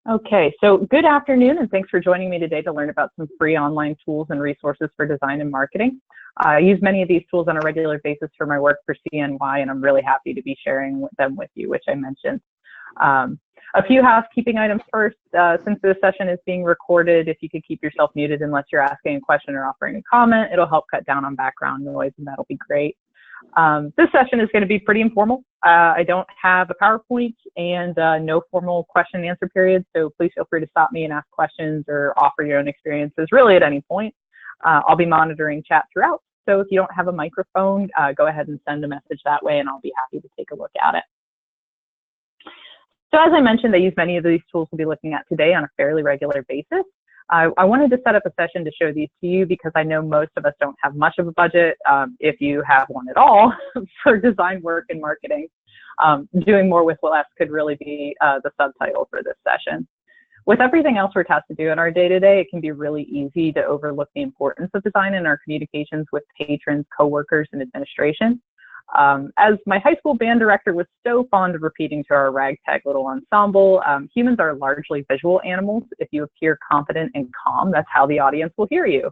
Okay, so good afternoon, and thanks for joining me today to learn about some free online tools and resources for design and marketing. I use many of these tools on a regular basis for my work for CNY, and I'm really happy to be sharing them with you, which I mentioned. A few housekeeping items first. Since this session is being recorded, if you could keep yourself muted unless you're asking a question or offering a comment, it'll help cut down on background noise, and that'll be great. This session is going to be pretty informal. I don't have a PowerPoint and no formal question and answer period, so please feel free to stop me and ask questions or offer your own experiences really at any point. I'll be monitoring chat throughout, so if you don't have a microphone, go ahead and send a message that way and I'll be happy to take a look at it. So as I mentioned, I use many of these tools we'll be looking at today on a fairly regular basis. I wanted to set up a session to show these to you because I know most of us don't have much of a budget, if you have one at all, for design work and marketing. Doing more with less could really be the subtitle for this session. With everything else we're tasked to do in our day-to-day, it can be really easy to overlook the importance of design in our communications with patrons, coworkers, and administration. As my high school band director was so fond of repeating to our ragtag little ensemble, humans are largely visual animals. If you appear confident and calm, that's how the audience will hear you.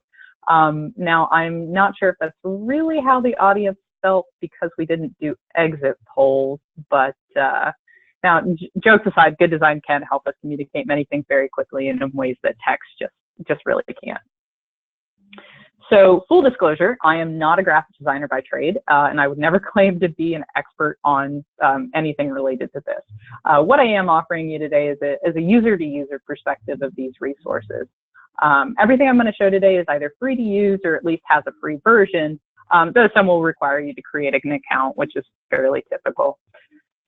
Now, I'm not sure if that's really how the audience felt because we didn't do exit polls, but now, jokes aside, good design can help us communicate many things very quickly and in ways that text just really can't. So full disclosure, I am not a graphic designer by trade, and I would never claim to be an expert on anything related to this. What I am offering you today is a user-to-user perspective of these resources. Everything I'm going to show today is either free to use or at least has a free version, though some will require you to create an account, which is fairly typical.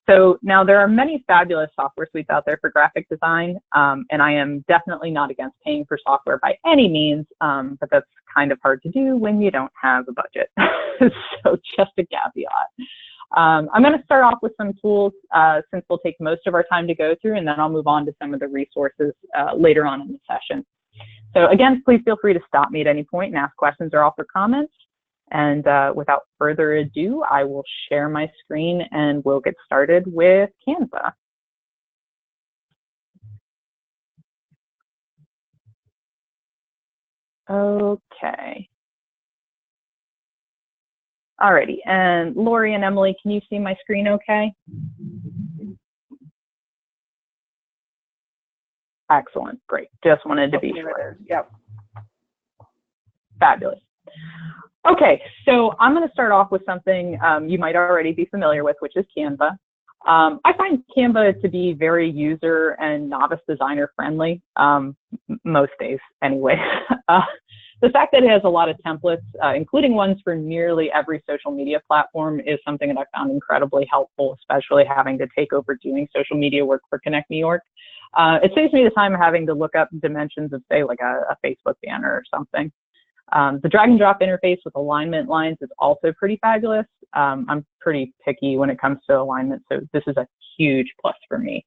So now there are many fabulous software suites out there for graphic design, and I am definitely not against paying for software by any means, but that's kind of hard to do when you don't have a budget. So just a caveat. I'm going to start off with some tools since we'll take most of our time to go through, and then I'll move on to some of the resources later on in the session. So again, please feel free to stop me at any point and ask questions or offer comments. And without further ado, I will share my screen and we'll get started with Canva. Okay. Alrighty, and Lori and Emily, can you see my screen okay? Excellent, great. Just wanted to be sure. Yep. Fabulous. Okay, so I'm going to start off with something you might already be familiar with, which is Canva. I find Canva to be very user and novice designer friendly, most days anyway. The fact that it has a lot of templates, including ones for nearly every social media platform, is something that I found incredibly helpful, especially having to take over doing social media work for ConnectNY. It saves me the time of having to look up dimensions of, say, like a Facebook banner or something. The drag and drop interface with alignment lines is also pretty fabulous. I'm pretty picky when it comes to alignment, so this is a huge plus for me.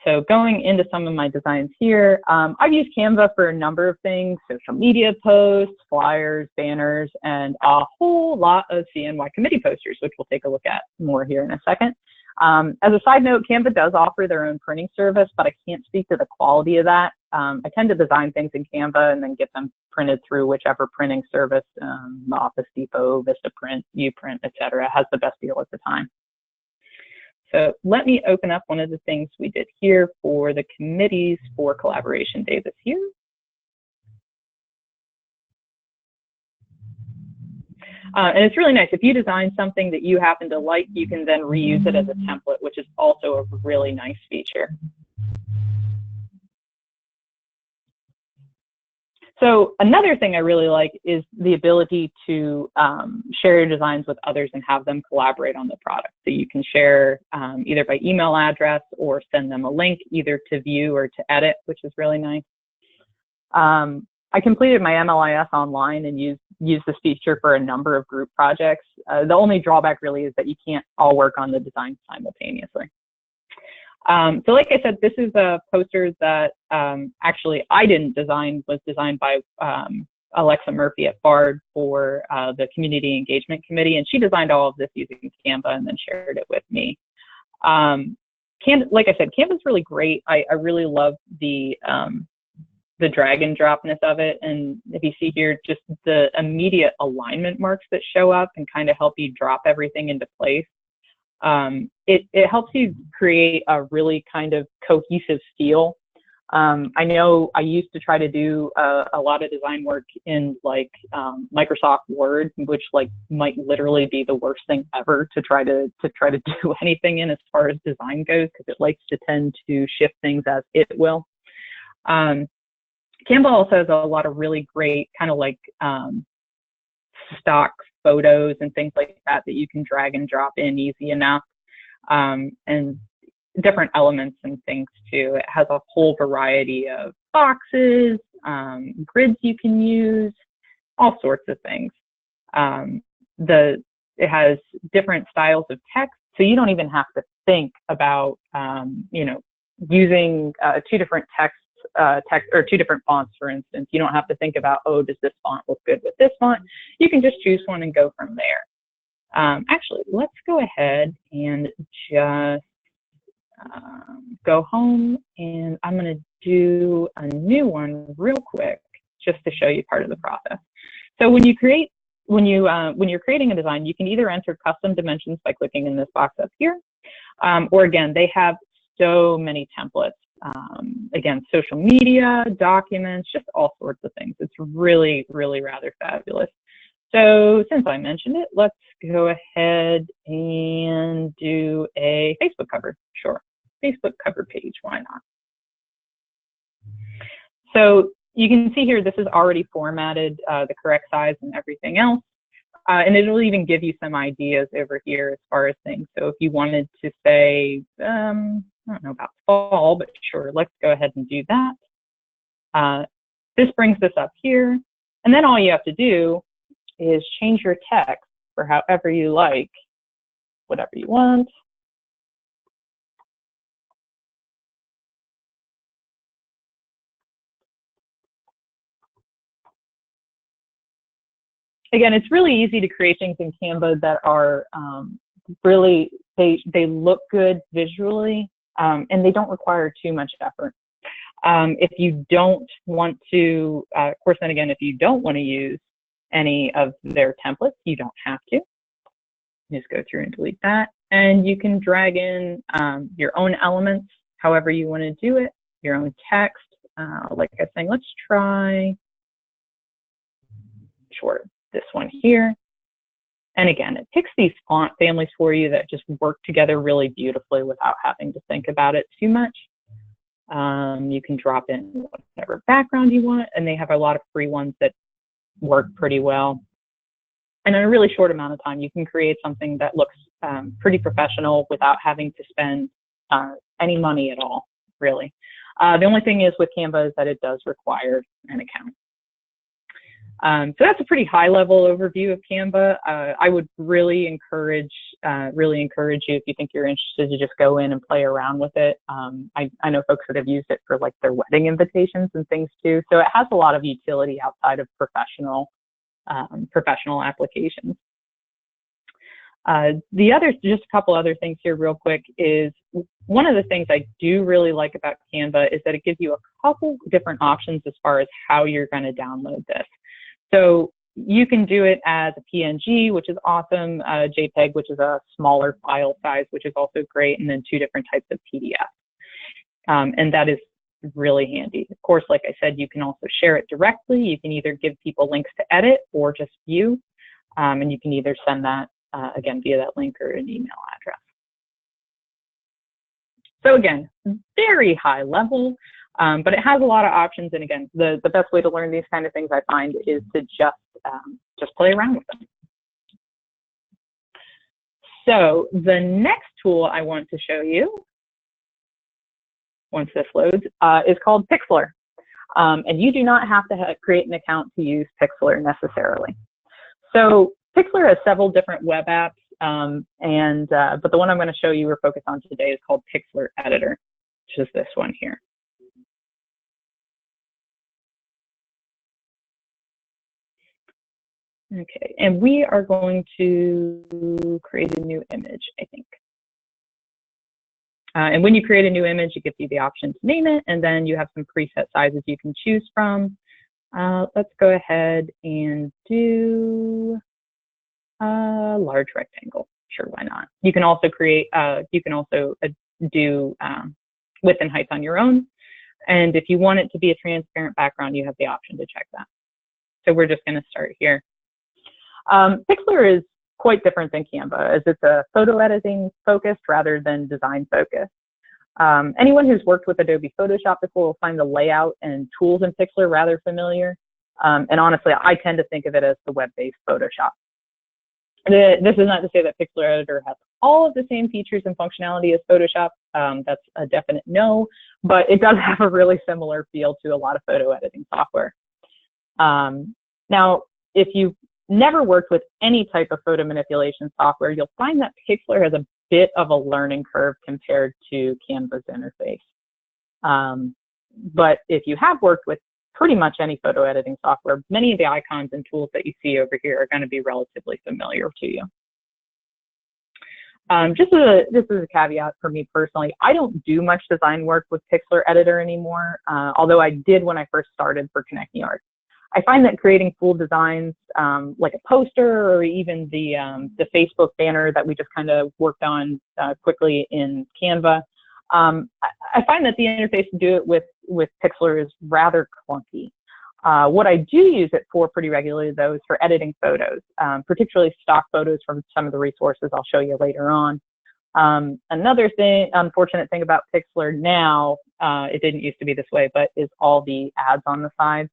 So going into some of my designs here, I've used Canva for a number of things: social media posts, flyers, banners, and a whole lot of CNY committee posters, which we'll take a look at more here in a second. As a side note, Canva does offer their own printing service, but I can't speak to the quality of that. I tend to design things in Canva and then get them printed through whichever printing service, Office Depot, Vistaprint, Uprint, etc., has the best deal at the time. So let me open up one of the things we did here for the committees for Collaboration Day this year. And it's really nice. If you design something that you happen to like, you can then reuse it as a template, which is also a really nice feature. So another thing I really like is the ability to share your designs with others and have them collaborate on the product. So you can share either by email address or send them a link either to view or to edit, which is really nice. I completed my MLIS online and used this feature for a number of group projects. The only drawback really is that you can't all work on the design simultaneously. So like I said, this is a poster that actually I didn't design, was designed by Alexa Murphy at Bard for the Community Engagement Committee, and she designed all of this using Canva and then shared it with me. like I said, Canva's really great. I really love the drag and dropness of it. And if you see here, just the immediate alignment marks that show up and kind of help you drop everything into place. It helps you create a really kind of cohesive feel. I know I used to try to do a lot of design work in like Microsoft Word, which like might literally be the worst thing ever to try to do anything in as far as design goes, because it likes to tend to shift things as it will. Canva also has a lot of really great kind of like stock photos and things like that you can drag and drop in easy enough, and different elements and things too. It has a whole variety of boxes, grids you can use, all sorts of things. It has different styles of text, so you don't even have to think about using two different text or two different fonts, for instance. You don't have to think about, oh, does this font look good with this font? You can just choose one and go from there. Actually, let's go ahead and just go home, and I'm going to do a new one real quick just to show you part of the process. So when you're creating a design, you can either enter custom dimensions by clicking in this box up here, or again, they have so many templates. Again, social media, documents, just all sorts of things. It's really, really rather fabulous. So since I mentioned it, let's go ahead and do a Facebook cover. Sure, Facebook cover page, why not? So you can see here, this is already formatted, the correct size and everything else. And it'll even give you some ideas over here as far as things. So if you wanted to say, I don't know about fall, but sure, let's go ahead and do that. This brings this up here. And then all you have to do is change your text for however you like, whatever you want. Again, it's really easy to create things in Canva that are really, they look good visually, and they don't require too much effort. If you don't want to, of course, then again, if you don't want to use any of their templates, you don't have to. Just go through and delete that. And you can drag in your own elements, however you want to do it, your own text. Like I was saying, let's try, sure, this one here. And again, it picks these font families for you that just work together really beautifully without having to think about it too much. You can drop in whatever background you want, and they have a lot of free ones that work pretty well. And in a really short amount of time, you can create something that looks pretty professional without having to spend any money at all, really. The only thing is with Canva is that it does require an account. So that's a pretty high-level overview of Canva. I would really encourage you, if you think you're interested, to just go in and play around with it. I know folks that have used it for like their wedding invitations and things too. So it has a lot of utility outside of professional applications. Just a couple other things here real quick is, one of the things I do really like about Canva is that it gives you a couple different options as far as how you're going to download this. So you can do it as a PNG, which is awesome, JPEG, which is a smaller file size, which is also great, and then two different types of PDF. And that is really handy. Of course, like I said, you can also share it directly. You can either give people links to edit or just view, and you can either send that, again, via that link or an email address. So again, very high level. But it has a lot of options, and again, the best way to learn these kind of things, I find, is to just play around with them. So the next tool I want to show you, once this loads, is called Pixlr. And you do not have to create an account to use Pixlr necessarily. So Pixlr has several different web apps, but the one I'm going to show you or focus on today is called Pixlr Editor, which is this one here. Okay, and we are going to create a new image, I think. And when you create a new image, it gives you the option to name it, and then you have some preset sizes you can choose from. Let's go ahead and do a large rectangle. Sure, why not? You can also create, do width and height on your own. And if you want it to be a transparent background, you have the option to check that. So we're just going to start here. Pixlr is quite different than Canva, as it's a photo editing focused rather than design focused. Anyone who's worked with Adobe Photoshop before will find the layout and tools in Pixlr rather familiar. And honestly, I tend to think of it as the web-based Photoshop. This is not to say that Pixlr Editor has all of the same features and functionality as Photoshop. That's a definite no, but it does have a really similar feel to a lot of photo editing software. Now, if you've never worked with any type of photo manipulation software, you'll find that Pixlr has a bit of a learning curve compared to Canva's interface. But if you have worked with pretty much any photo editing software, many of the icons and tools that you see over here are going to be relatively familiar to you. This is a caveat for me personally. I don't do much design work with Pixlr Editor anymore, although I did when I first started for ConnectNY. I find that creating full designs, like a poster or even the Facebook banner that we just kind of worked on quickly in Canva, I find that the interface to do it with Pixlr is rather clunky. What I do use it for pretty regularly, though, is for editing photos, particularly stock photos from some of the resources I'll show you later on. Another unfortunate thing about Pixlr now, it didn't used to be this way, but is all the ads on the sides.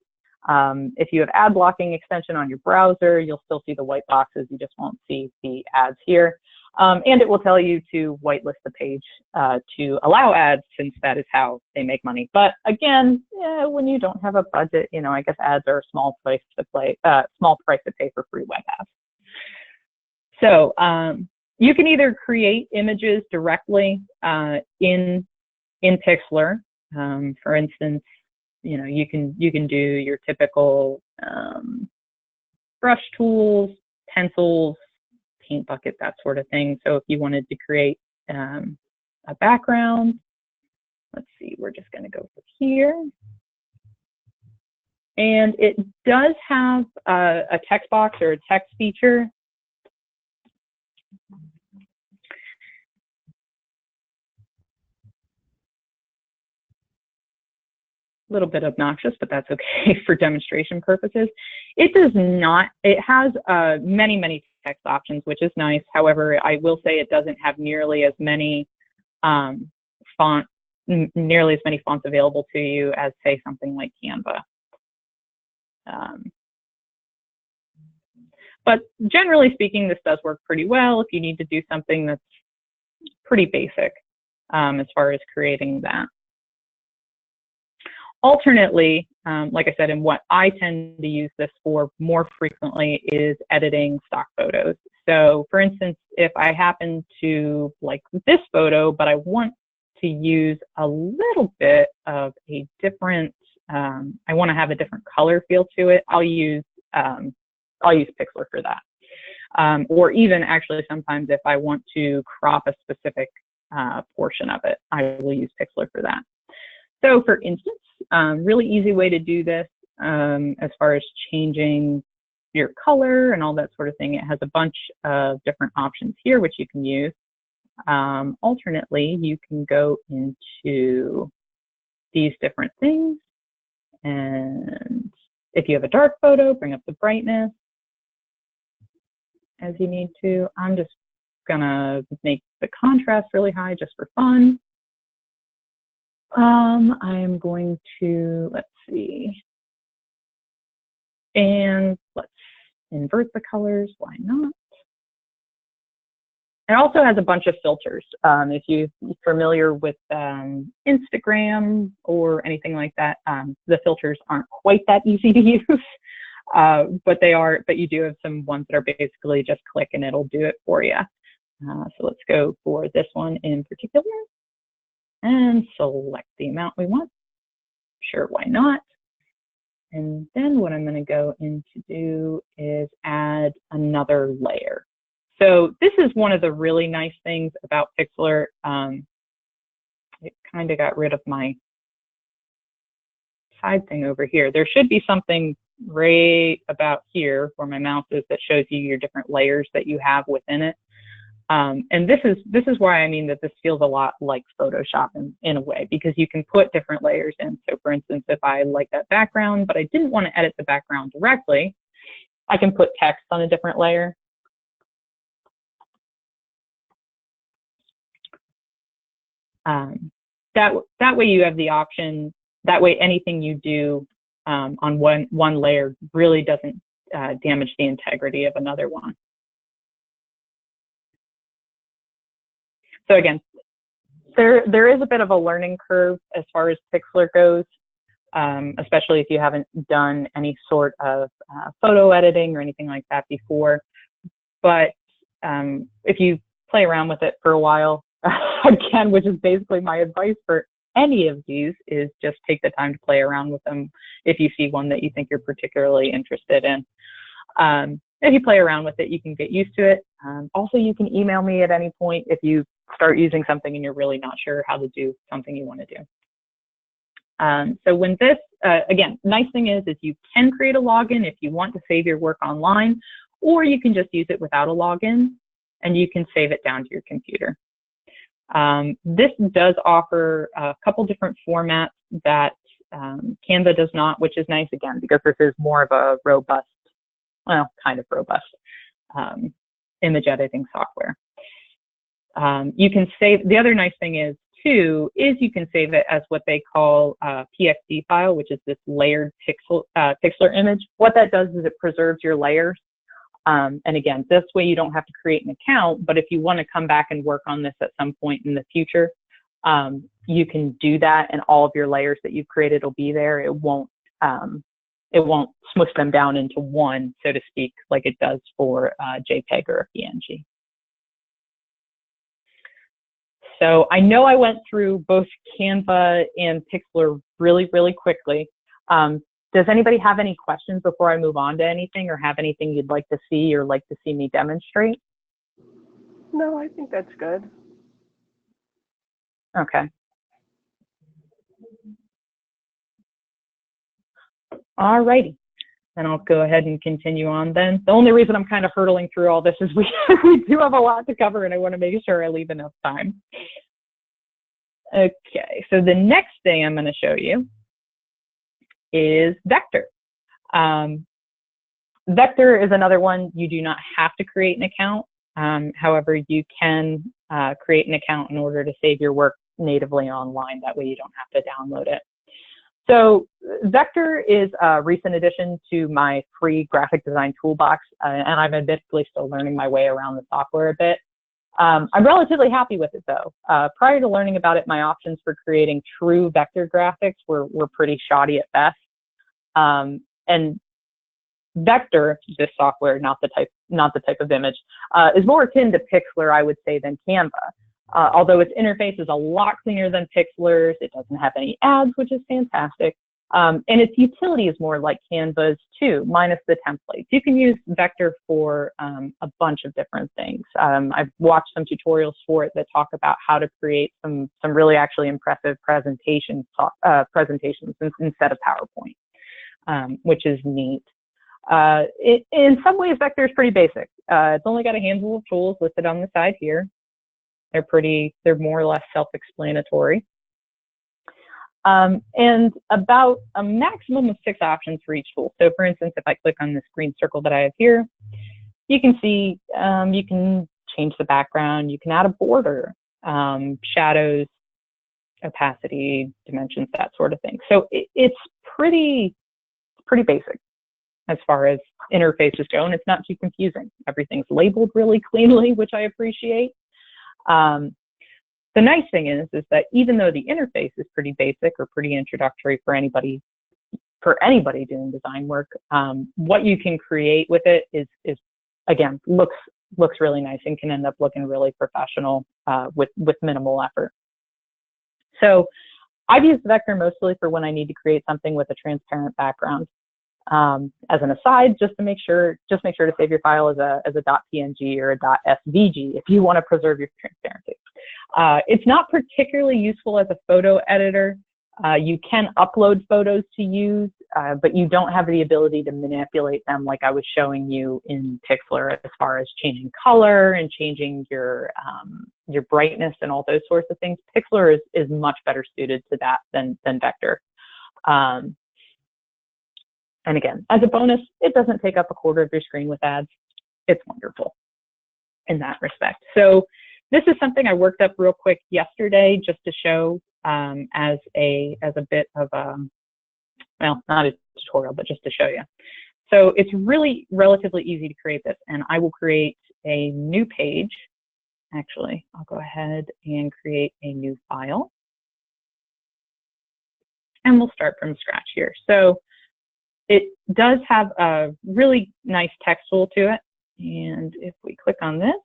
If you have ad blocking extension on your browser, you'll still see the white boxes. You just won't see the ads here. And it will tell you to whitelist the page to allow ads, since that is how they make money. But again, when you don't have a budget, I guess ads are a small price to pay for free web ads. So you can either create images directly in Pixlr. For instance, you can do your typical brush tools, pencils, paint bucket, that sort of thing. So if you wanted to create a background, let's see, we're just going to go for here. And it does have a text box or a text feature. A little bit obnoxious, but that's okay for demonstration purposes. It does not, it has many, many text options, which is nice. However, I will say it doesn't have nearly as many fonts available to you as, say, something like Canva. But generally speaking, this does work pretty well if you need to do something that's pretty basic as far as creating that. Alternately, like I said, and what I tend to use this for more frequently is editing stock photos. So for instance, if I happen to like this photo, but I want to use a little bit of a different, I want to have a different color feel to it, I'll use Pixlr for that. Or even actually sometimes if I want to crop a specific portion of it, I will use Pixlr for that. So for instance, really easy way to do this as far as changing your color and all that sort of thing. It has a bunch of different options here which you can use. Alternately, you can go into these different things, and if you have a dark photo, bring up the brightness as you need to. I'm just gonna make the contrast really high just for fun. I'm going to, let's see, and let's invert the colors, why not? It also has a bunch of filters. If you're familiar with Instagram or anything like that, the filters aren't quite that easy to use, but you do have some ones that are basically just click and it'll do it for you. So let's go for this one in particular and select the amount we want. Sure, why not? And then what I'm going to go in to do is add another layer. So this is one of the really nice things about Pixlr. kind of got rid of my side thing over here. There should be something right about here where my mouse is that shows you your different layers that you have within it. And this is why I mean that this feels a lot like Photoshop in a way, because you can put different layers in. So for instance, if I like that background, but I didn't want to edit the background directly, I can put text on a different layer. That way you have the option. That way anything you do on one layer really doesn't damage the integrity of another one. So again, there is a bit of a learning curve as far as Pixlr goes, especially if you haven't done any sort of photo editing or anything like that before. But if you play around with it for a while, again, which is basically my advice for any of these, is just take the time to play around with them if you see one that you think you're particularly interested in. If you play around with it, you can get used to it. Also, you can email me at any point if you start using something and you're really not sure how to do something you want to do. So when this, again, nice thing is you can create a login if you want to save your work online, or you can just use it without a login and you can save it down to your computer. This does offer a couple different formats that Canva does not, which is nice, again, because this is more of a robust, well, kind of robust image editing software. You can save, the other nice thing is too, is you can save it as what they call a PXD file, which is this layered pixel image. What that does is it preserves your layers. And again, this way you don't have to create an account, but if you want to come back and work on this at some point in the future, you can do that, and all of your layers that you've created will be there. It won't smush them down into one, so to speak, like it does for JPEG or a PNG. So I know I went through both Canva and Pixlr really, really quickly. Does anybody have any questions before I move on to anything, or have anything you'd like to see or like to see me demonstrate? No, I think that's good. Okay. All righty. Then I'll go ahead and continue on then. The only reason I'm kind of hurtling through all this is we do have a lot to cover, and I want to make sure I leave enough time. Okay, so the next thing I'm going to show you is Vector. Vector is another one. You do not have to create an account. However, you can create an account in order to save your work natively online. That way you don't have to download it. So Vector is a recent addition to my free graphic design toolbox, and I'm admittedly still learning my way around the software a bit. I'm relatively happy with it though. Prior to learning about it, my options for creating true vector graphics were pretty shoddy at best. And Vector, this software, not the type of image, is more akin to Pixlr, I would say, than Canva. Although its interface is a lot cleaner than Pixlr's, it doesn't have any ads, which is fantastic. And its utility is more like Canva's too, minus the templates. You can use Vector for a bunch of different things. I've watched some tutorials for it that talk about how to create some really actually impressive presentations instead of PowerPoint, which is neat. In some ways, Vector is pretty basic. It's only got a handful of tools listed on the side here. They're more or less self-explanatory. And about a maximum of 6 options for each tool. So for instance, if I click on this green circle that I have here, you can see you can change the background, you can add a border, shadows, opacity, dimensions, that sort of thing. So it's pretty basic as far as interfaces go, and it's not too confusing. Everything's labeled really cleanly, which I appreciate. The nice thing is that even though the interface is pretty basic or pretty introductory for anybody doing design work, what you can create with it is again, looks really nice and can end up looking really professional with minimal effort. So I've used Vector mostly for when I need to create something with a transparent background. As an aside, just make sure to save your file as a .png or a .svg if you want to preserve your transparency. It's not particularly useful as a photo editor. You can upload photos to use, but you don't have the ability to manipulate them like I was showing you in Pixlr as far as changing color and changing your brightness and all those sorts of things. Pixlr is much better suited to that than Vector. And again, as a bonus, it doesn't take up a quarter of your screen with ads. It's wonderful in that respect. So this is something I worked up real quick yesterday just to show as a bit of a, well, not a tutorial, but just to show you. So it's really relatively easy to create this, and I will create a new page. Actually, I'll go ahead and create a new file. And we'll start from scratch here. So it does have a really nice text tool to it. And if we click on this,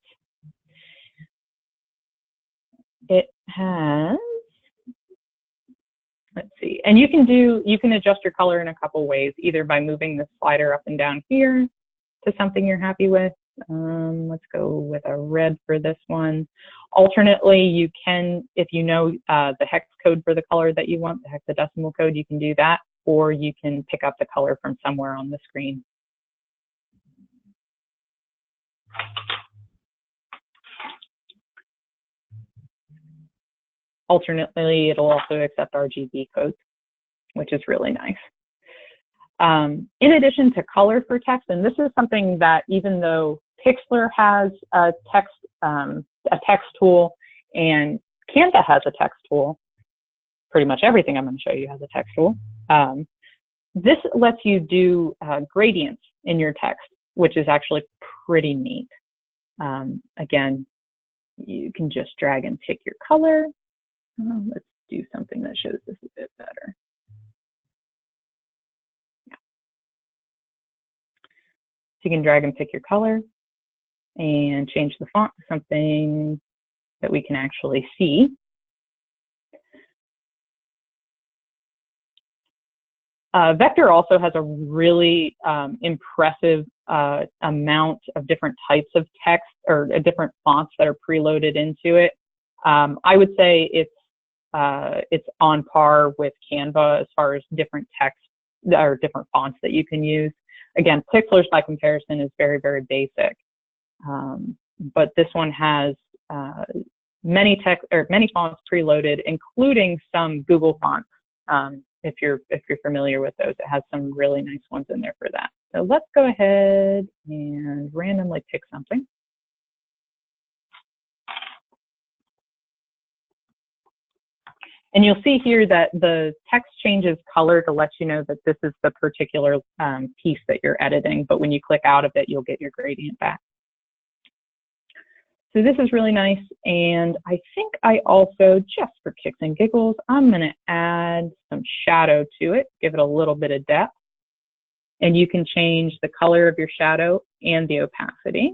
it has, let's see, and you can adjust your color in a couple ways, either by moving the slider up and down here to something you're happy with. Let's go with a red for this one. Alternately, you can, if you know the hex code for the color that you want, the hexadecimal code, you can do that, or you can pick up the color from somewhere on the screen. Alternately, it'll also accept RGB codes, which is really nice. In addition to color for text, and this is something that even though Pixlr has a text tool and Canva has a text tool, pretty much everything I'm going to show you has a text tool. This lets you do gradients in your text, which is actually pretty neat. Again, you can just drag and pick your color. Let's do something that shows this a bit better. Yeah. So you can drag and pick your color and change the font to something that we can actually see. Vector also has a really impressive amount of different types of text or different fonts that are preloaded into it. I would say it's on par with Canva as far as different text or different fonts that you can use. Again, Pixlr's by comparison is very, very basic, but this one has many fonts preloaded, including some Google fonts. If you're familiar with those, it has some really nice ones in there for that. So let's go ahead and randomly pick something. And you'll see here that the text changes color to let you know that this is the particular piece that you're editing. But when you click out of it, you'll get your gradient back. So this is really nice. And I think I also, just for kicks and giggles, I'm going to add some shadow to it, give it a little bit of depth. And you can change the color of your shadow and the opacity.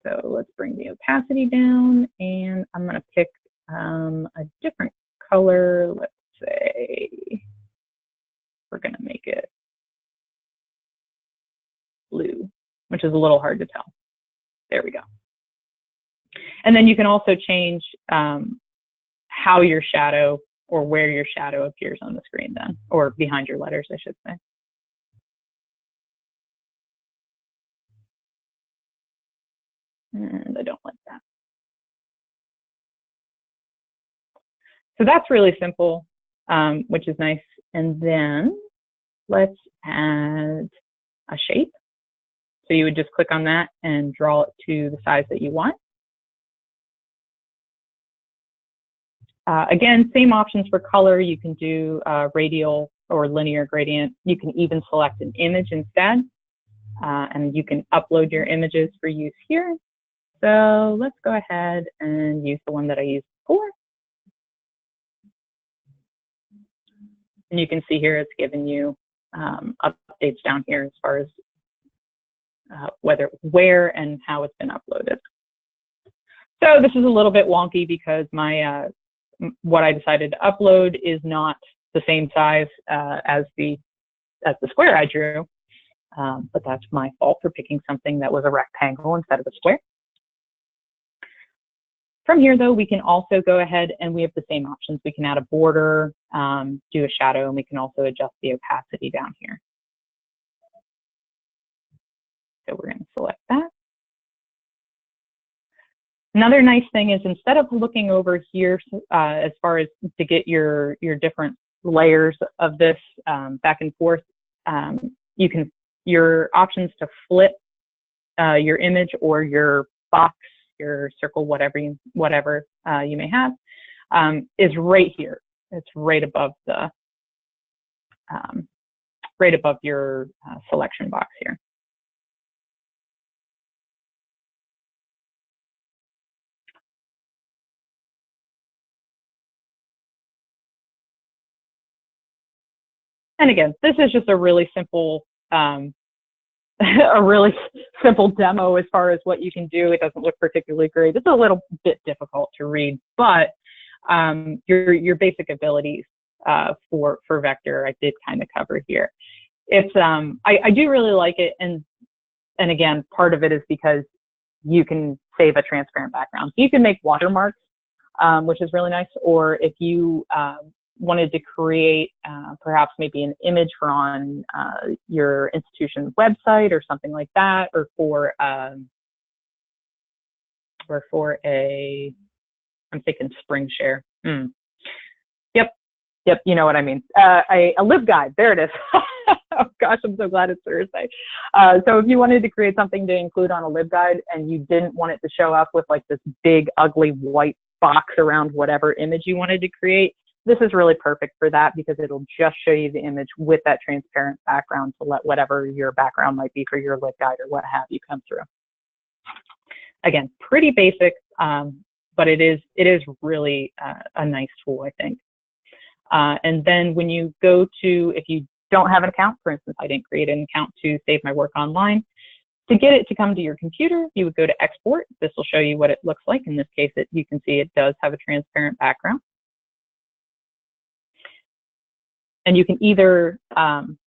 So let's bring the opacity down, and I'm going to pick a different color. Let's say we're going to make it blue, which is a little hard to tell. There we go. And then you can also change how your shadow or where your shadow appears on the screen then, or behind your letters, I should say. And I don't like that. So that's really simple, which is nice. And then let's add a shape. So you would just click on that and draw it to the size that you want. Again, same options for color. You can do radial or linear gradient. You can even select an image instead. And you can upload your images for use here. So let's go ahead and use the one that I used before. And you can see here it's given you updates down here as far as where and how it's been uploaded. So this is a little bit wonky because my what I decided to upload is not the same size as the the square I drew, but that's my fault for picking something that was a rectangle instead of a square. From here, though, we can also go ahead and we have the same options. We can add a border, do a shadow, and we can also adjust the opacity down here. So we're going to select that. Another nice thing is instead of looking over here as far as to get your different layers of this back and forth, your options to flip your image or your box, your circle, whatever you may have, is right here. It's right above the your selection box here. And again, this is just a really simple a really simple demo as far as what you can do. It doesn't look particularly great. It's a little bit difficult to read, but your basic abilities for vector I did kind of cover here. It's I do really like it, and again, part of it is because you can save a transparent background. So you can make watermarks, which is really nice, or if you wanted to create perhaps maybe an image for on your institution's website or something like that, or for a, I'm thinking spring share. Yep, you know what I mean. A LibGuide, there it is. Oh gosh, I'm so glad it's Thursday. So if you wanted to create something to include on a LibGuide and you didn't want it to show up with like this big ugly white box around whatever image you wanted to create, this is really perfect for that because it'll just show you the image with that transparent background to let whatever your background might be for your LibGuide or what have you come through. Again, pretty basic, but it is really a nice tool, I think. And then when you go to, if you don't have an account, for instance, I didn't create an account to save my work online, to get it to come to your computer, you would go to export. This will show you what it looks like. In this case, you can see it does have a transparent background. And you can either send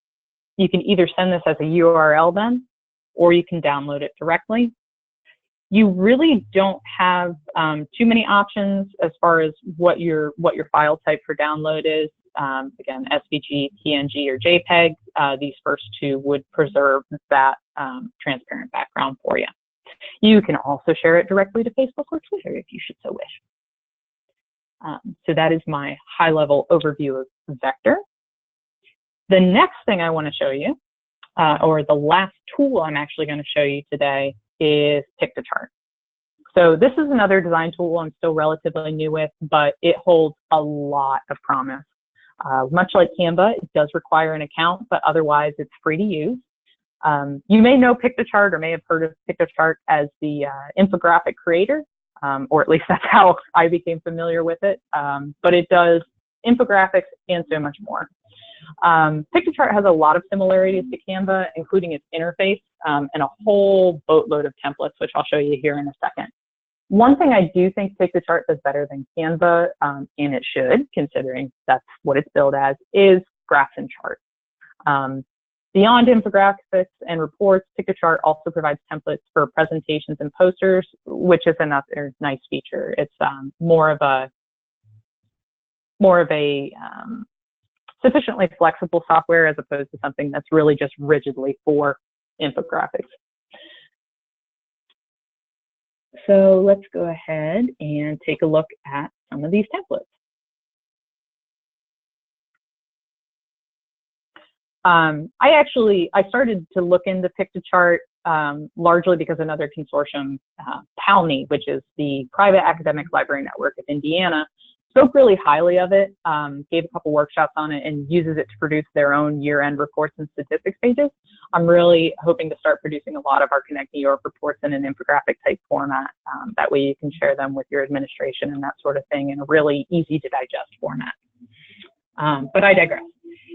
this as a URL then, or you can download it directly. You really don't have too many options as far as what your file type for download is. Again, SVG, PNG, or JPEG. These first two would preserve that transparent background for you. You can also share it directly to Facebook or Twitter if you should so wish. So that is my high-level overview of Vector. The next thing I want to show you, or the last tool I'm actually going to show you today, is Pictochart. So this is another design tool I'm still relatively new with, but it holds a lot of promise. Much like Canva, it does require an account, but otherwise it's free to use. You may know Pictochart or may have heard of Pictochart as the infographic creator, or at least that's how I became familiar with it. But it does infographics and so much more. Pictochart has a lot of similarities to Canva, including its interface and a whole boatload of templates, which I'll show you here in a second. One thing I do think Pictochart does better than Canva, and it should, considering that's what it's billed as, is graphs and charts. Beyond infographics and reports, Pictochart also provides templates for presentations and posters, which is another nice feature. It's more of a sufficiently flexible software as opposed to something that's really just rigidly for infographics. So let's go ahead and take a look at some of these templates. I started to look into Pictochart largely because another consortium, PALNI, which is the Private Academic Library Network of Indiana, spoke really highly of it, gave a couple workshops on it, and uses it to produce their own year-end reports and statistics pages. I'm really hoping to start producing a lot of our ConnectNY reports in an infographic type format. That way you can share them with your administration and that sort of thing in a really easy to digest format. But I digress.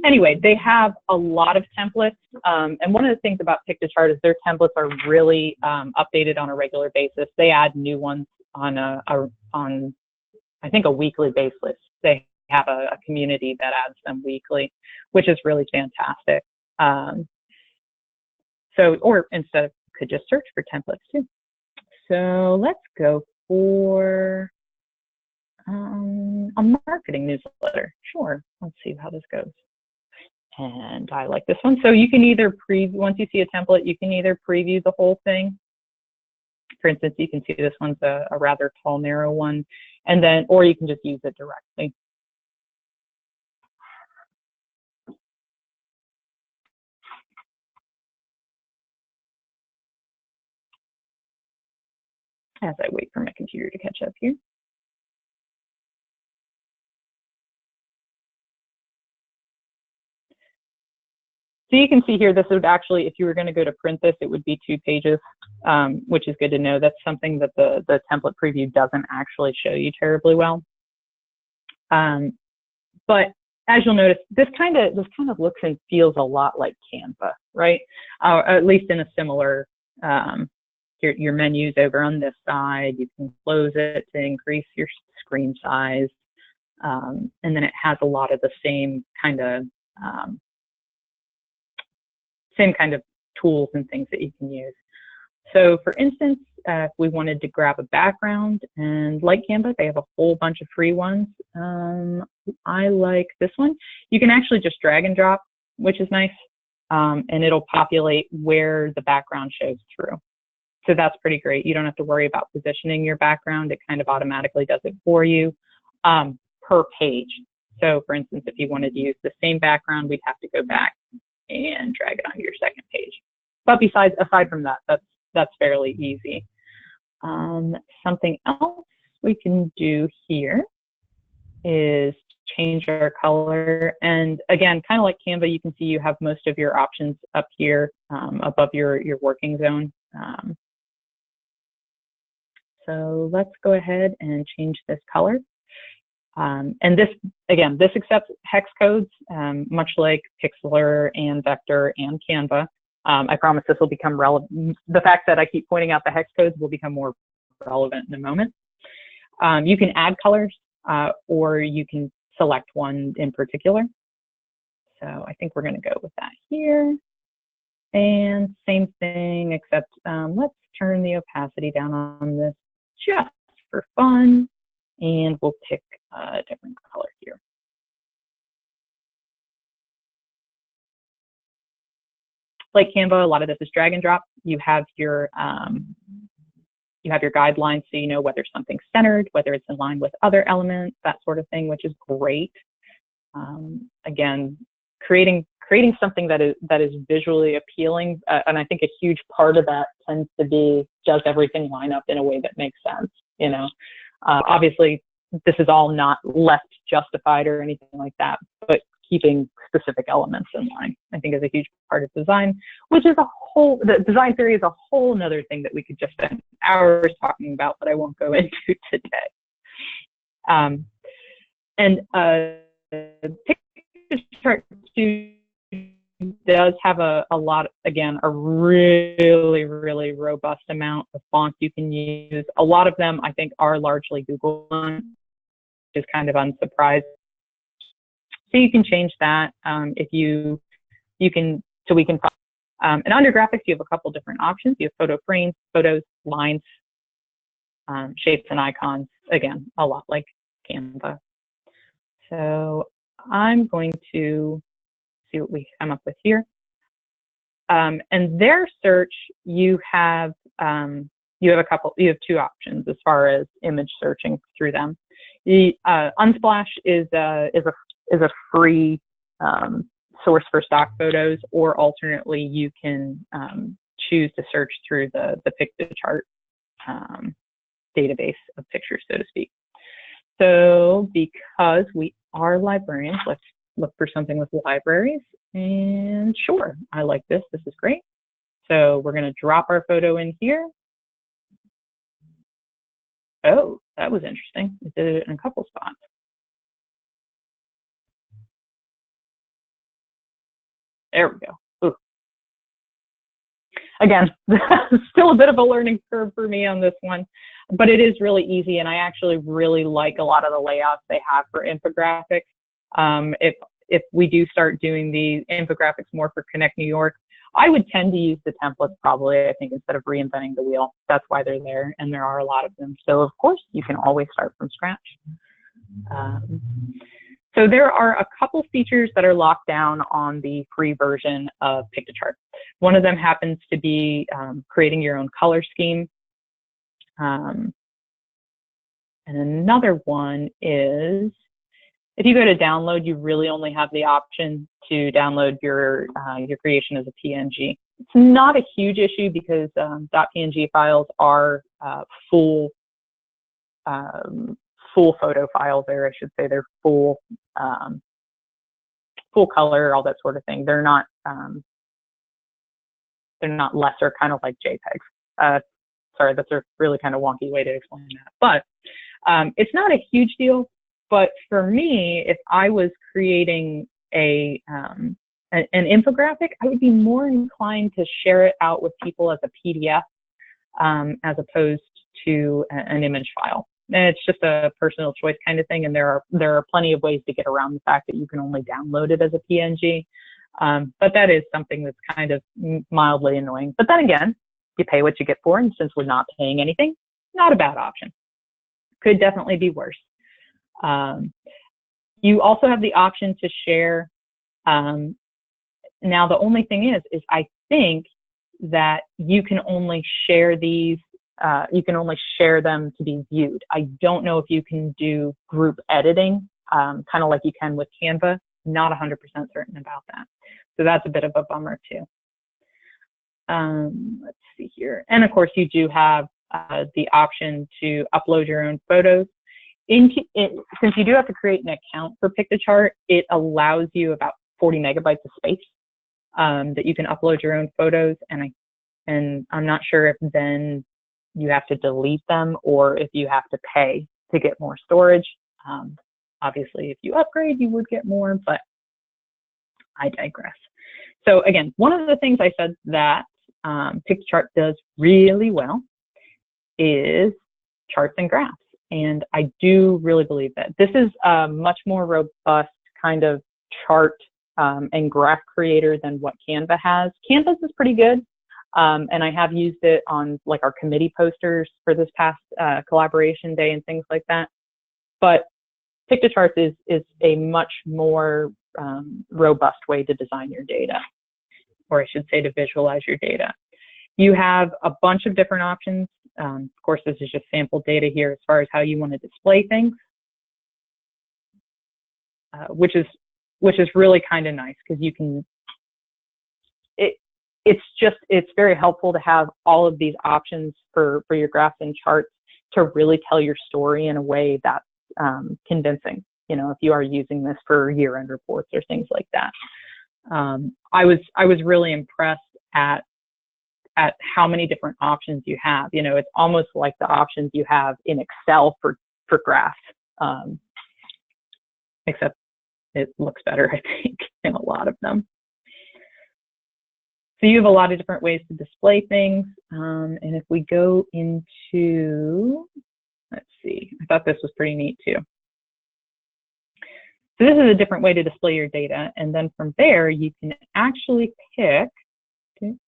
Anyway, they have a lot of templates, and one of the things about Pictochart is their templates are really updated on a regular basis. They add new ones on I think a weekly basis. They have a community that adds them weekly, which is really fantastic. Or instead of, could just search for templates too. So let's go for a marketing newsletter. Sure, let's see how this goes. And I like this one. So you can either once you see a template, you can either preview the whole thing. For instance, you can see this one's a rather tall, narrow one, and then, or you can just use it directly. As I wait for my computer to catch up here. So you can see here, this would actually, if you were going to go to print this, it would be 2 pages, which is good to know. That's something that the template preview doesn't actually show you terribly well. But as you'll notice, this kind of looks and feels a lot like Canva, right? At least in a similar, your menus over on this side, you can close it to increase your screen size. And then it has a lot of the same kind of tools and things that you can use. So for instance, if we wanted to grab a background, and like Canva, they have a whole bunch of free ones. I like this one. You can actually just drag and drop, which is nice, and it'll populate where the background shows through. So that's pretty great. You don't have to worry about positioning your background. It kind of automatically does it for you per page. So for instance, if you wanted to use the same background, we'd have to go back and drag it onto your second page. But aside from that, that's fairly easy. Something else we can do here is change our color. And again, kind of like Canva, you can see you have most of your options up here above your working zone. So let's go ahead and change this color. And this, again, this accepts hex codes, much like Pixlr and Vector and Canva. I promise this will become relevant. The fact that I keep pointing out the hex codes will become more relevant in a moment. You can add colors, or you can select one in particular. So I think we're going to go with that here. And same thing, except let's turn the opacity down on this just for fun. And we'll pick a different color here. Like Canva, a lot of this is drag and drop. You have your guidelines, so you know whether something's centered, whether it's in line with other elements, that sort of thing, which is great. Again, creating something that is visually appealing, and I think a huge part of that tends to be, does everything line up in a way that makes sense? You know, obviously this is all not left justified or anything like that, but keeping specific elements in line, I think, is a huge part of design, which is the design theory is a whole nother thing that we could just spend hours talking about, but I won't go into today. Picture 2 does have a lot, again, a really, really robust amount of fonts you can use. A lot of them, I think, are largely Google ones, which is kind of unsurprising. So you can change that if you can, so we can, and under graphics, you have a couple different options. You have photo frames, photos, lines, shapes, and icons. Again, a lot like Canva. So I'm going to see what we come up with here. And their search, you have 2 options as far as image searching through them. The Unsplash is a free source for stock photos, or alternately, you can choose to search through the Pictochart database of pictures, so to speak. So because we are librarians, let's look for something with libraries. And sure, I like this. This is great. So we're going to drop our photo in here. Oh, that was interesting. It did it in a couple spots. There we go. Ooh. Again, still a bit of a learning curve for me on this one, but it is really easy, and I actually really like a lot of the layouts they have for infographics. if we do start doing the infographics more for Connect New York, I would tend to use the templates probably, I think, instead of reinventing the wheel. That's why they're there, and there are a lot of them. So of course, you can always start from scratch. So there are a couple features that are locked down on the free version of Piktochart. One of them happens to be creating your own color scheme. And another one is, if you go to download, you really only have the option to download your creation as a PNG. It's not a huge issue because .png files are full photo files there, I should say. They're full color, all that sort of thing. They're not lesser, kind of like JPEGs. Sorry, that's a really kind of wonky way to explain that. But it's not a huge deal. But for me, if I was creating an infographic, I would be more inclined to share it out with people as a PDF as opposed to an image file. And it's just a personal choice kind of thing, and there are plenty of ways to get around the fact that you can only download it as a PNG. But that is something that's kind of mildly annoying. But then again, you pay what you get for, and since we're not paying anything, not a bad option. Could definitely be worse. You also have the option to share. Now, the only thing is I think that you can only share these. You can only share them to be viewed. I don't know if you can do group editing, kind of like you can with Canva. Not 100% certain about that. So that's a bit of a bummer too. Let's see here. And of course, you do have the option to upload your own photos. Since you do have to create an account for Piktochart, it allows you about 40 megabytes of space that you can upload your own photos. And I'm not sure if then you have to delete them or if you have to pay to get more storage. Obviously, if you upgrade, you would get more, but I digress. So again, one of the things I said that Piktochart does really well is charts and graphs. And I do really believe that. This is a much more robust kind of chart and graph creator than what Canva has. Canvas is pretty good. And I have used it on like our committee posters for this past collaboration day and things like that. But Piktochart is a much more robust way to design your data, or I should say to visualize your data. You have a bunch of different options. Of course, this is just sample data here as far as how you want to display things, which is really kind of nice because you can. It's very helpful to have all of these options for your graphs and charts to really tell your story in a way that's convincing. You know, if you are using this for year-end reports or things like that. I was really impressed at how many different options you have. You know, it's almost like the options you have in Excel for graphs, except it looks better, I think, in a lot of them. So you have a lot of different ways to display things. And if we go into, let's see, I thought this was pretty neat too. So this is a different way to display your data. And then from there, you can actually pick, you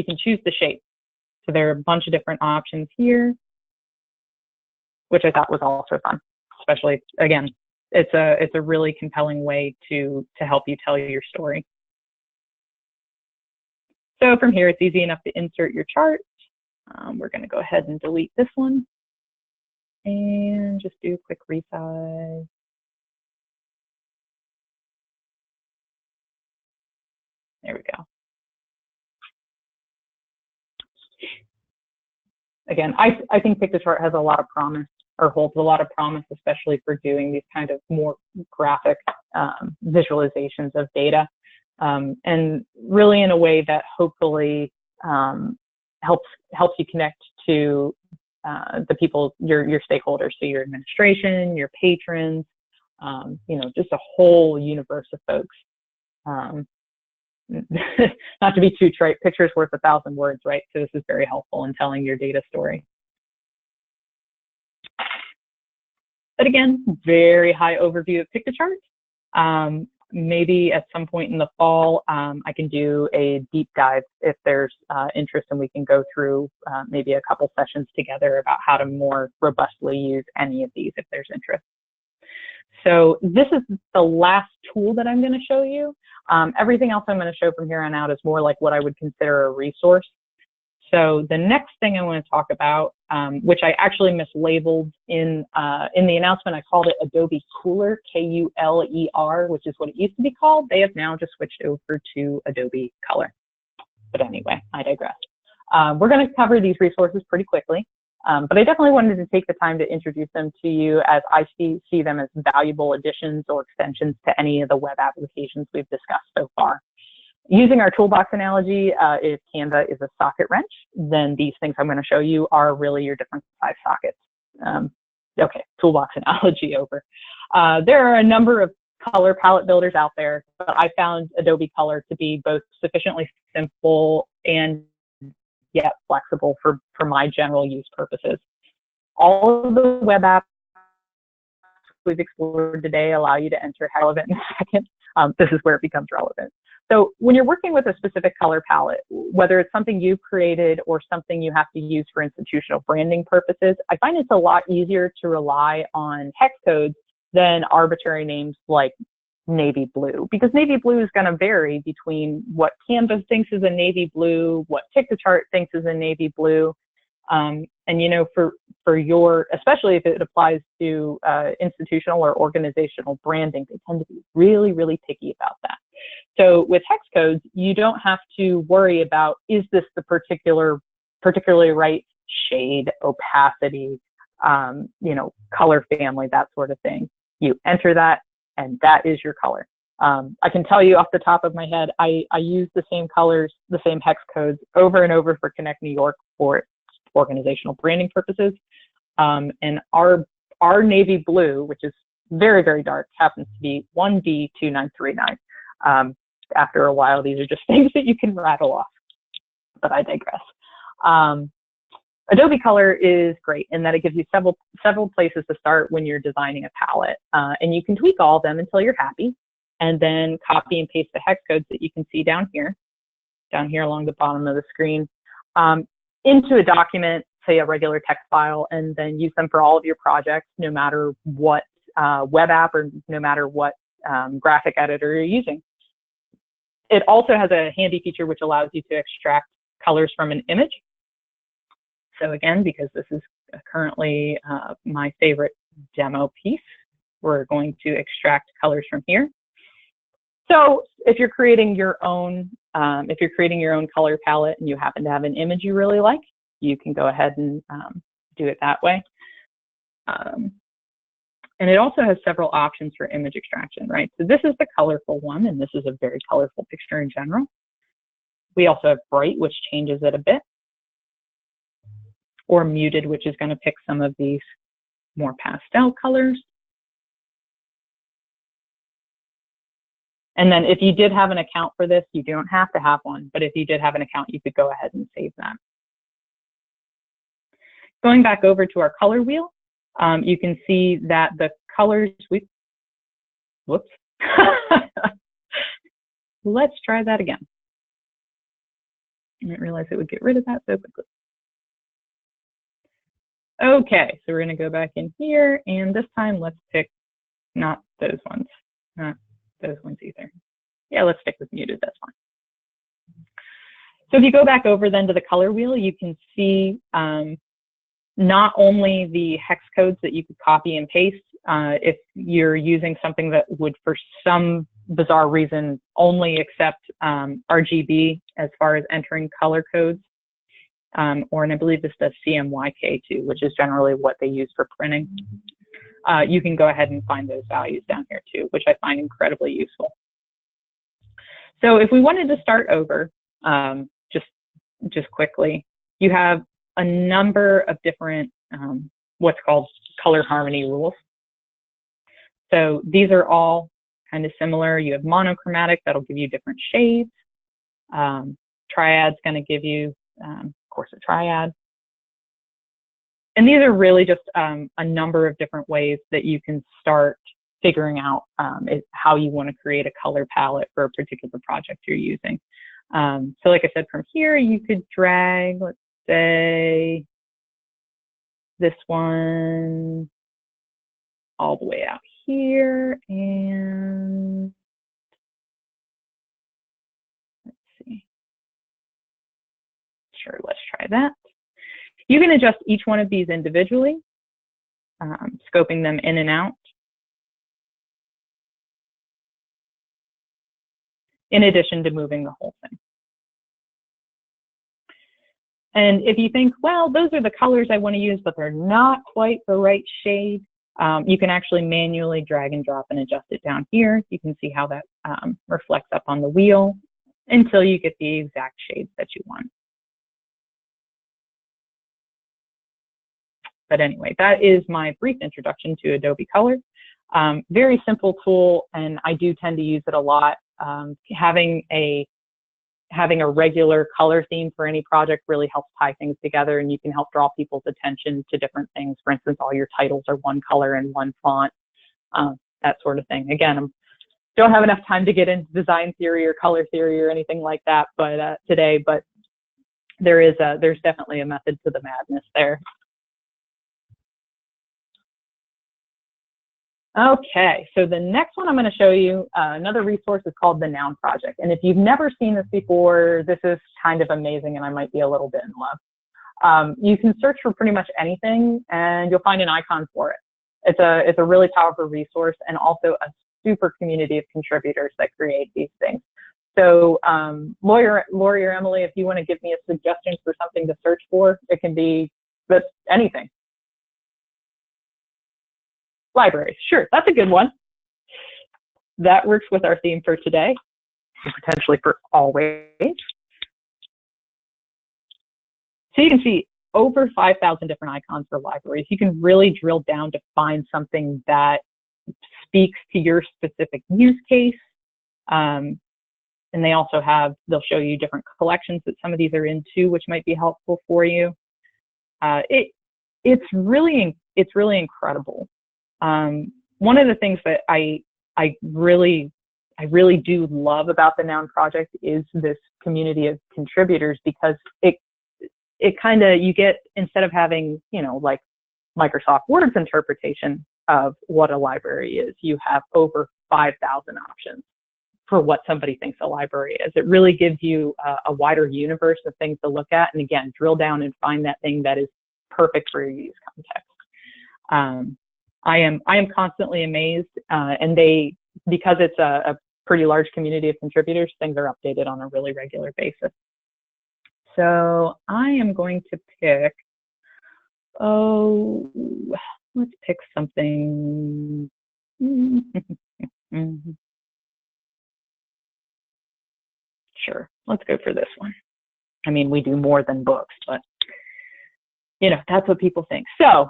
can choose the shape. So there are a bunch of different options here, which I thought was also fun, especially, again, it's a really compelling way to help you tell your story. So from here, it's easy enough to insert your chart. We're going to go ahead and delete this one and just do a quick resize. There we go. Again, I think Piktochart has a lot of promise, or holds a lot of promise, especially for doing these kind of more graphic visualizations of data, and really in a way that hopefully helps you connect to the people, your stakeholders, so your administration, your patrons, you know, just a whole universe of folks. Not to be too trite, picture's worth 1,000 words, right? So this is very helpful in telling your data story. But again, very high overview of Piktochart. Maybe at some point in the fall, I can do a deep dive if there's interest, and we can go through maybe a couple sessions together about how to more robustly use any of these if there's interest. So this is the last tool that I'm going to show you. Everything else I'm going to show from here on out is more like what I would consider a resource. So the next thing I want to talk about, which I actually mislabeled in the announcement, I called it Adobe Kuler, K-U-L-E-R, which is what it used to be called. They have now just switched over to Adobe Color. But anyway, I digress. We're going to cover these resources pretty quickly, but I definitely wanted to take the time to introduce them to you as I see them as valuable additions or extensions to any of the web applications we've discussed so far. Using our toolbox analogy, if Canva is a socket wrench, then these things I'm going to show you are really your different size sockets. Okay, toolbox analogy over. There are a number of color palette builders out there, but I found Adobe Color to be both sufficiently simple and yet flexible for my general use purposes. All of the web apps we've explored today allow you to enter relevant in a second. This is where it becomes relevant. So when you're working with a specific color palette, whether it's something you've created or something you have to use for institutional branding purposes, I find it's a lot easier to rely on hex codes than arbitrary names like navy blue, because navy blue is going to vary between what Canva thinks is a navy blue, what Piktochart thinks is a navy blue. And you know, for your, especially if it applies to institutional or organizational branding, they tend to be really, really picky about that. So with hex codes, you don't have to worry about, is this the particularly right shade, opacity, you know, color family, that sort of thing. You enter that, and that is your color. I can tell you off the top of my head, I use the same colors, the same hex codes over and over for ConnectNY for organizational branding purposes. And our navy blue, which is very, very dark, happens to be 1D2939. After a while, these are just things that you can rattle off, but I digress. Adobe Color is great in that it gives you several places to start when you're designing a palette, and you can tweak all of them until you're happy, and then copy and paste the hex codes that you can see down here along the bottom of the screen, into a document, say a regular text file, and then use them for all of your projects, no matter what web app or no matter what graphic editor you're using. It also has a handy feature which allows you to extract colors from an image. So again, because this is currently my favorite demo piece, we're going to extract colors from here. So if you're creating your own color palette and you happen to have an image you really like, you can go ahead and do it that way. And it also has several options for image extraction, right? So this is the colorful one, and this is a very colorful picture in general. We also have bright, which changes it a bit, or muted, which is going to pick some of these more pastel colors. And then if you did have an account for this, you don't have to have one, but if you did have an account, you could go ahead and save that. Going back over to our color wheel, you can see that the colors, whoops. Let's try that again. I didn't realize it would get rid of that so quickly. Okay, so we're going to go back in here, and this time let's pick not those ones, not those ones either. Yeah, let's stick with muted, that's fine. So if you go back over then to the color wheel, you can see not only the hex codes that you could copy and paste if you're using something that would, for some bizarre reason, only accept RGB as far as entering color codes, and I believe this does CMYK too, which is generally what they use for printing. You can go ahead and find those values down here too, which I find incredibly useful. So if we wanted to start over, just quickly, you have a number of different what's called color harmony rules. So these are all kind of similar. You have monochromatic, that'll give you different shades. Triad's going to give you, of course, a triad. And these are really just a number of different ways that you can start figuring out how you want to create a color palette for a particular project you're using. So like I said, from here, you could drag, let's say, this one all the way out here, and let's see. Sure, let's try that. You can adjust each one of these individually, scoping them in and out. In addition to moving the whole thing. And if you think, well, those are the colors I want to use, but they're not quite the right shade, you can actually manually drag and drop and adjust it down here. You can see how that reflects up on the wheel until you get the exact shades that you want. But anyway, that is my brief introduction to Adobe Color. Very simple tool, and I do tend to use it a lot. Having a regular color theme for any project really helps tie things together, and you can help draw people's attention to different things. For instance, all your titles are one color and one font, that sort of thing. Again, I don't have enough time to get into design theory or color theory or anything like that today, but there's definitely a method to the madness there. Okay, so the next one I'm going to show you, another resource is called the Noun Project. And if you've never seen this before, this is kind of amazing, and I might be a little bit in love. You can search for pretty much anything, and you'll find an icon for it. It's a really powerful resource, and also a super community of contributors that create these things. So Lori or Emily, if you want to give me a suggestion for something to search for, it can be anything. Libraries, sure, that's a good one. That works with our theme for today, and potentially for always. So you can see over 5,000 different icons for libraries. You can really drill down to find something that speaks to your specific use case. And they also they'll show you different collections that some of these are in too, which might be helpful for you. It's really incredible. One of the things that I really do love about the Noun Project is this community of contributors, because it kind of, you get, instead of having, like Microsoft Word's interpretation of what a library is, you have over 5,000 options for what somebody thinks a library is. It really gives you a wider universe of things to look at, and again, drill down and find that thing that is perfect for your use context. I am constantly amazed, and because it's a pretty large community of contributors, things are updated on a really regular basis. So I am going to pick, let's pick something. Sure, let's go for this one. I mean, we do more than books, but that's what people think. So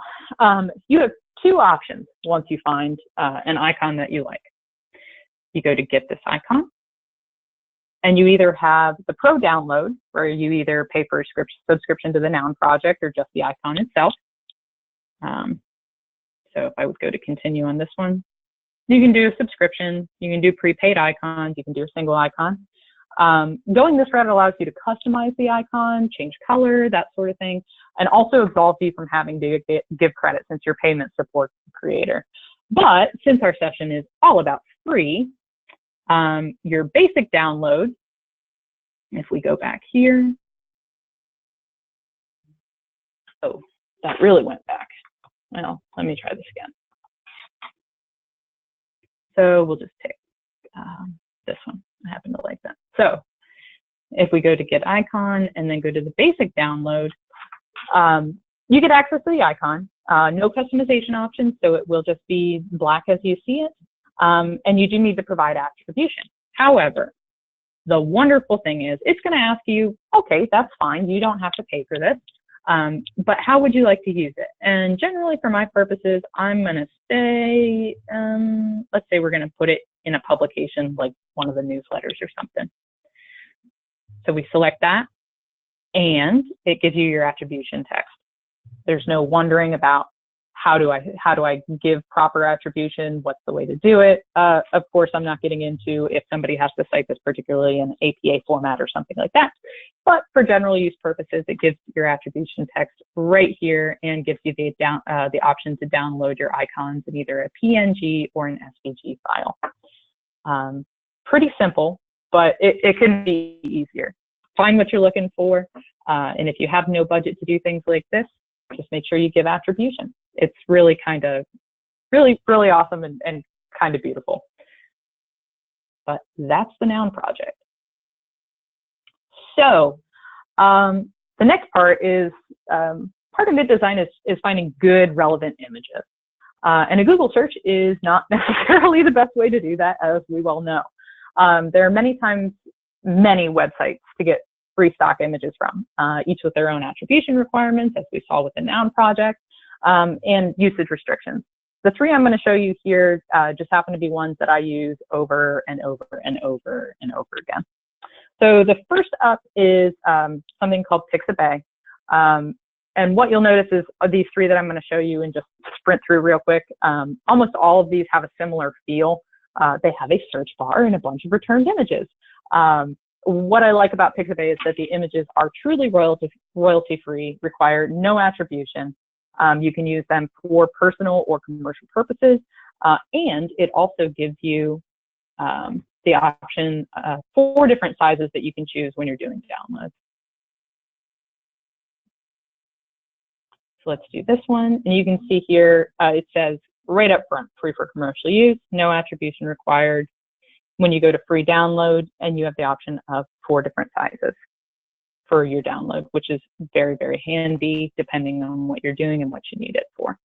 you have two options once you find an icon that you like. You go to Get This Icon, and you either have the Pro download, where you either pay for a subscription to the Noun Project or just the icon itself. So if I would go to continue on this one, you can do a subscription, you can do prepaid icons, you can do a single icon. Going this route allows you to customize the icon, change color, that sort of thing, and also absolves you from having to give credit, since your payment supports the creator. But since our session is all about free, your basic download, if we go back here, oh, that really went back. Well, let me try this again. So we'll just pick this one. I happen to like that. So if we go to Get Icon and then go to the basic download, you get access to the icon, no customization options, so it will just be black as you see it, and you do need to provide attribution. However, the wonderful thing is it's going to ask you, okay, that's fine, you don't have to pay for this, but how would you like to use it? And generally, for my purposes, I'm going to say, let's say we're going to put it in a publication like one of the newsletters or something. So we select that, and it gives you your attribution text. There's no wondering about how do I give proper attribution? What's the way to do it? Of course, I'm not getting into if somebody has to cite this particularly in APA format or something like that. But for general use purposes, it gives your attribution text right here and gives you the option to download your icons in either a PNG or an SVG file. Pretty simple, but it can be easier. Find what you're looking for, and if you have no budget to do things like this, just make sure you give attribution. It's really kind of, really awesome and kind of beautiful. But that's the noun project. So the next part is, part of mid-design is finding good relevant images. And a Google search is not necessarily the best way to do that, as we well know. There are many websites to get free stock images from, each with their own attribution requirements, as we saw with the noun project, and usage restrictions. The three I'm going to show you here just happen to be ones that I use over and over and over and over again. So the first up is something called Pixabay. And what you'll notice is these three that I'm going to show you and just sprint through real quick. Almost all of these have a similar feel. They have a search bar and a bunch of returned images. What I like about Pixabay is that the images are truly royalty-free, require no attribution. You can use them for personal or commercial purposes, and it also gives you the option 4 different sizes that you can choose when you're doing downloads. So let's do this one, and you can see here it says right up front, free for commercial use, no attribution required. When you go to free download, and you have the option of 4 different sizes for your download, which is very, very handy depending on what you're doing and what you need it for.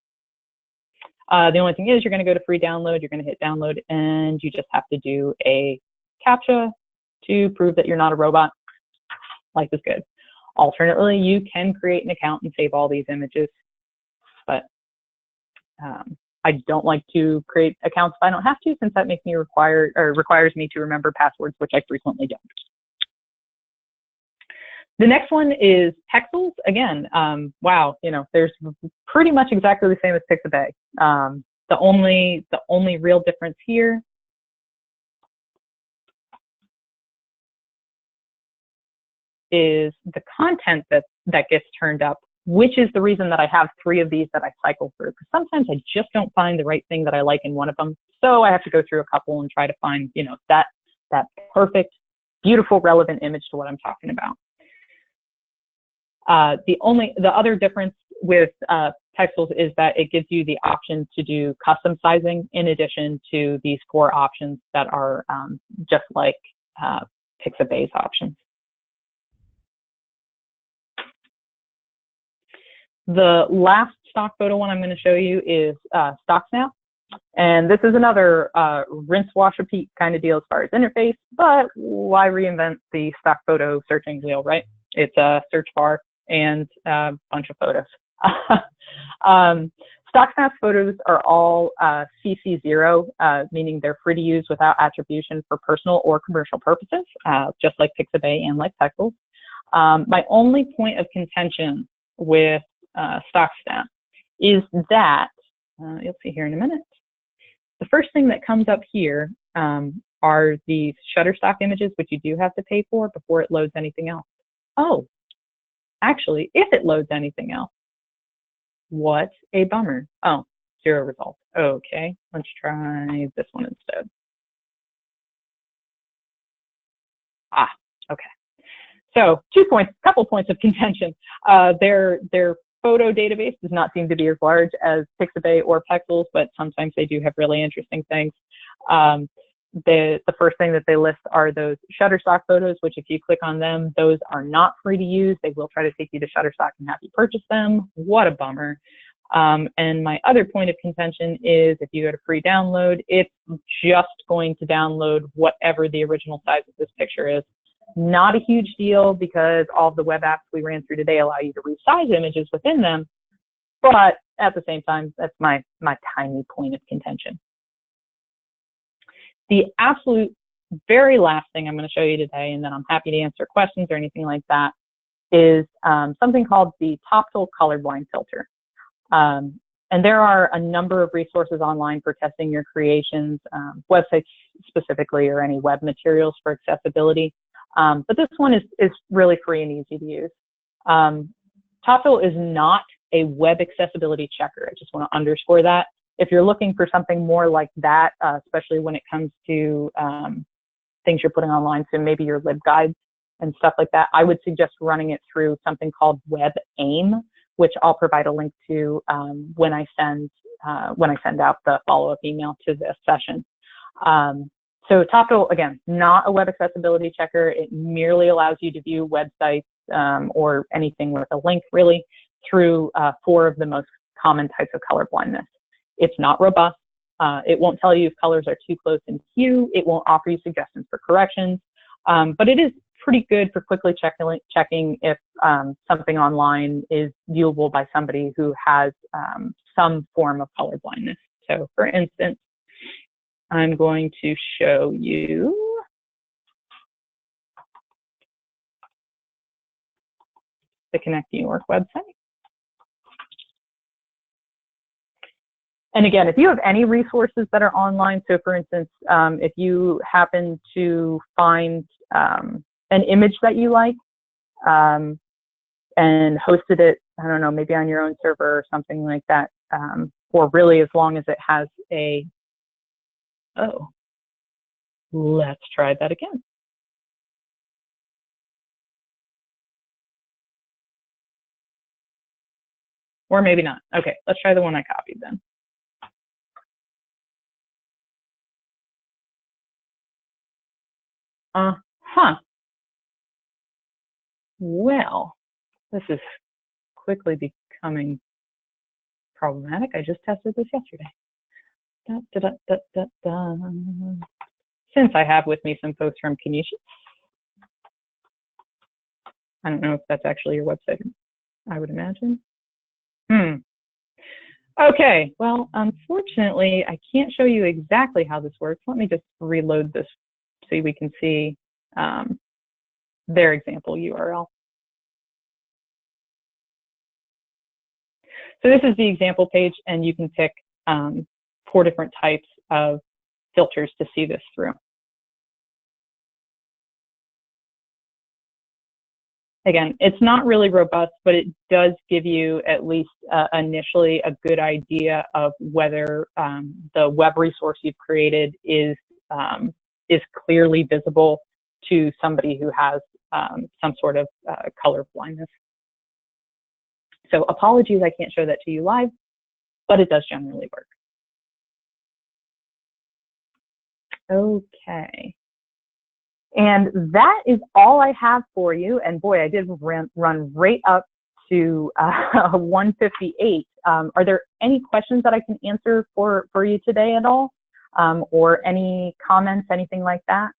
The only thing is you're going to go to free download, you're going to hit download, and you just have to do a CAPTCHA to prove that you're not a robot. Life is good. Alternately, you can create an account and save all these images, but I don't like to create accounts if I don't have to, since that makes me requires me to remember passwords, which I frequently don't. The next one is Pexels. Again, wow, there's pretty much exactly the same as Pixabay. The only real difference here is the content that gets turned up, which is the reason that I have 3 of these that I cycle through, because sometimes I just don't find the right thing that I like in one of them. So I have to go through a couple and try to find, that perfect, beautiful, relevant image to what I'm talking about. The other difference with Pexels is that it gives you the option to do custom sizing in addition to these 4 options that are just like Pixabay's options. The last stock photo one I'm going to show you is StockSnap. And this is another rinse, wash, repeat kind of deal as far as interface, but why reinvent the stock photo searching wheel, right? It's a search bar and a bunch of photos. StockSnap's photos are all CC0, meaning they're free to use without attribution for personal or commercial purposes, just like Pixabay and like Pexels. My only point of contention with StockSnap is that, you'll see here in a minute, the first thing that comes up here are these Shutterstock images, which you do have to pay for before it loads anything else. Oh, actually, if it loads anything else, what a bummer. Oh, 0 results. Okay, let's try this one instead. Ah, okay. So couple points of contention. Their photo database does not seem to be as large as Pixabay or Pexels, but sometimes they do have really interesting things. The first thing that they list are those Shutterstock photos, which if you click on them, those are not free to use. They will try to take you to Shutterstock and have you purchase them. What a bummer. And my other point of contention is if you go to free download, it's just going to download whatever the original size of this picture is. Not a huge deal because all of the web apps we ran through today allow you to resize images within them. But at the same time, that's my tiny point of contention. The absolute very last thing I'm going to show you today, and then I'm happy to answer questions or anything like that, is something called the Toptal colorblind filter. And there are a number of resources online for testing your creations, websites specifically, or any web materials for accessibility. But this one is really free and easy to use. Toptal is not a web accessibility checker. I just want to underscore that. If you're looking for something more like that, especially when it comes to things you're putting online, so maybe your LibGuides and stuff like that, I would suggest running it through something called WebAIM, which I'll provide a link to when I send out the follow-up email to this session. So Toptal, again, not a web accessibility checker. It merely allows you to view websites or anything with a link, really, through 4 of the most common types of color blindness. It's not robust. It won't tell you if colors are too close in hue. It won't offer you suggestions for corrections, but it is pretty good for quickly checking if something online is viewable by somebody who has some form of color blindness. So for instance, I'm going to show you the ConnectNY website. And again, if you have any resources that are online, so for instance, if you happen to find an image that you like and hosted it, I don't know, maybe on your own server or something like that, or really as long as it has a, oh, let's try that again. Or maybe not. Okay, let's try the one I copied then. Well, this is quickly becoming problematic. I just tested this yesterday. Since I have with me some folks from Canisius, I don't know if that's actually your website, I would imagine. Okay, well, unfortunately, I can't show you exactly how this works. Let me just reload this so we can see their example URL. So this is the example page, and you can pick 4 different types of filters to see this through. Again, it's not really robust, but it does give you at least initially a good idea of whether the web resource you've created is clearly visible to somebody who has some sort of color blindness. So apologies, I can't show that to you live, but it does generally work. Okay. And that is all I have for you. And boy, I did run right up to 1:58. Are there any questions that I can answer for you today at all? Or any comments, anything like that?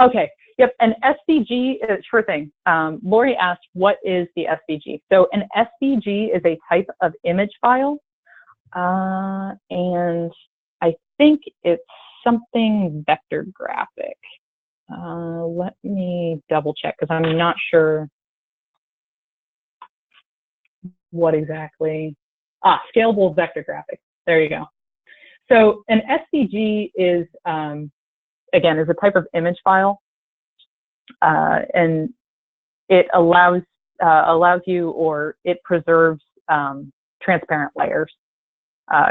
Okay, yep, an SVG, sure thing. Lori asked, what is the SVG? So an SVG is a type of image file, and I think it's something vector graphic. Let me double check, because I'm not sure what exactly. Scalable vector graphic, there you go. So an SVG is, again, is a type of image file, and it allows you, or it preserves transparent layers,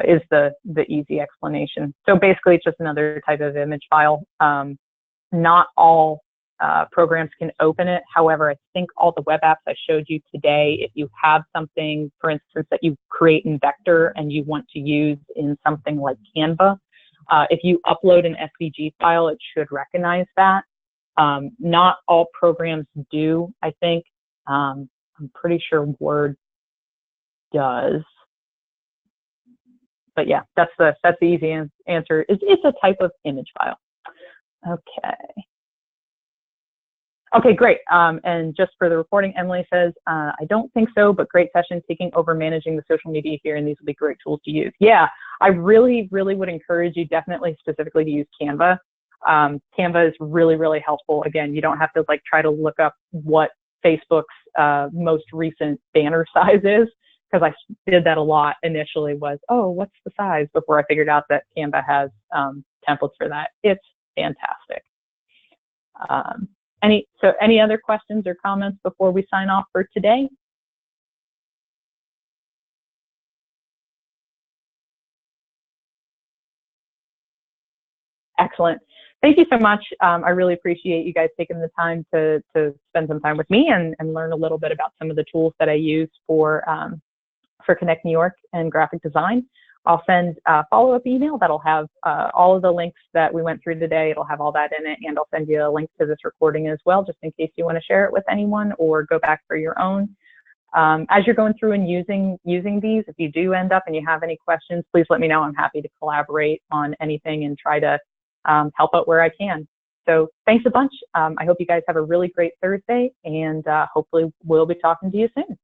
is the easy explanation. So basically, it's just another type of image file. Not all programs can open it. However, I think all the web apps I showed you today, if you have something, for instance, that you create in Vector and you want to use in something like Canva, if you upload an SVG file, it should recognize that. Not all programs do, I think. I'm pretty sure Word does. But yeah, that's the easy answer. It's a type of image file. Okay. Okay, great. And just for the reporting, Emily says, I don't think so, but great session taking over managing the social media here, and these will be great tools to use. Yeah, I really, really would encourage you definitely specifically to use Canva. Canva is really, really helpful. Again, you don't have to like try to look up what Facebook's most recent banner size is, because I did that a lot initially was, oh, what's the size, before I figured out that Canva has templates for that. It's fantastic. Any other questions or comments before we sign off for today? Excellent. Thank you so much. I really appreciate you guys taking the time to spend some time with me and learn a little bit about some of the tools that I use for Connect New York and graphic design. I'll send a follow-up email that'll have all of the links that we went through today. It'll have all that in it, and I'll send you a link to this recording as well, just in case you want to share it with anyone or go back for your own. As you're going through and using these, if you do end up and you have any questions, please let me know. I'm happy to collaborate on anything and try to help out where I can. So thanks a bunch. I hope you guys have a really great Thursday, and hopefully we'll be talking to you soon.